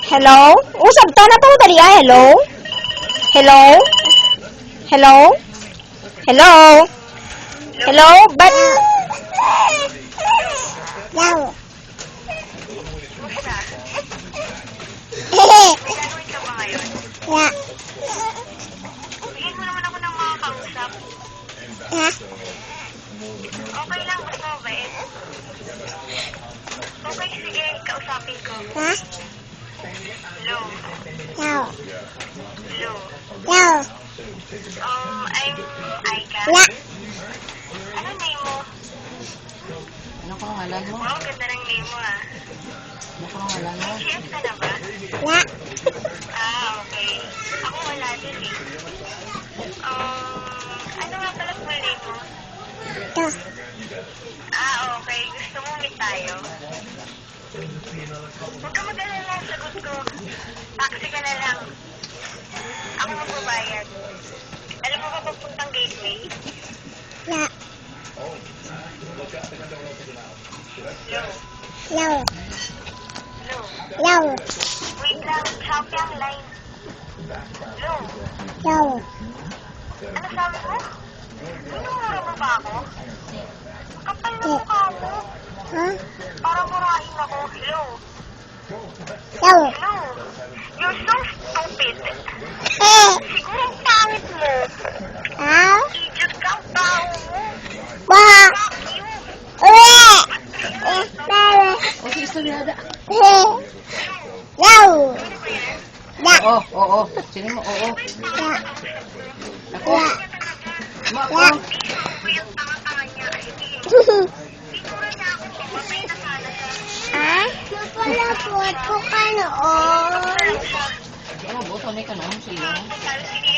Hello? Usap ta na tong dali hello? Hello? Hello? Hello? Hello? But Hello. May gagawin ka ba ngayon? Ya. Bigyan mo naman ako ng mga kausap. Ha? Okay lang, gusto mo ba eh? Okay, sige, kausapin ko. Ha? Hello? Hello. Hello? Hello. I'm Aika. Ya. Ano name mo? Ano pangalan mo? Wow, ganda ng name mo ah. Ano pangalan mo? May chef ka na ba? Ya. Okay. Ako wala din eh. Ano nga pala full name mo? To. Okay. Gusto mo meet tayo? Huwag ka mag-alala, sagot ko. Taxi ka na lang. Ako magbabayad. Alam mo ba papuntang gateway? Ya. Hello? Hello. Hello? Hello. Wait lang, choppy ang line. Hello? Hello. Ano sabi mo? Minumura mo ba ako? Kapal na mukha mo. Ha? Para murahin ako. Hello? Hello. Hello? You're so stupid. Eh. Siguro ang pangit mo. Ha? Idiot ka ang tao mo. Ba. Fuck you. Uwe. Eh. Bebe. O, si Istoryada. Eh. Hello. Ya. Oo. Sino mo? Oo. Ya. Ako. Ya. Ma ako. Ya. Ko yung tanga-tanga niya. Ay, hindi. Siguro na ako. Patay na sana siya. Ha? Napalapot ko ka noon. Ano siya? Ano, boto na ka na. Sino? Sige,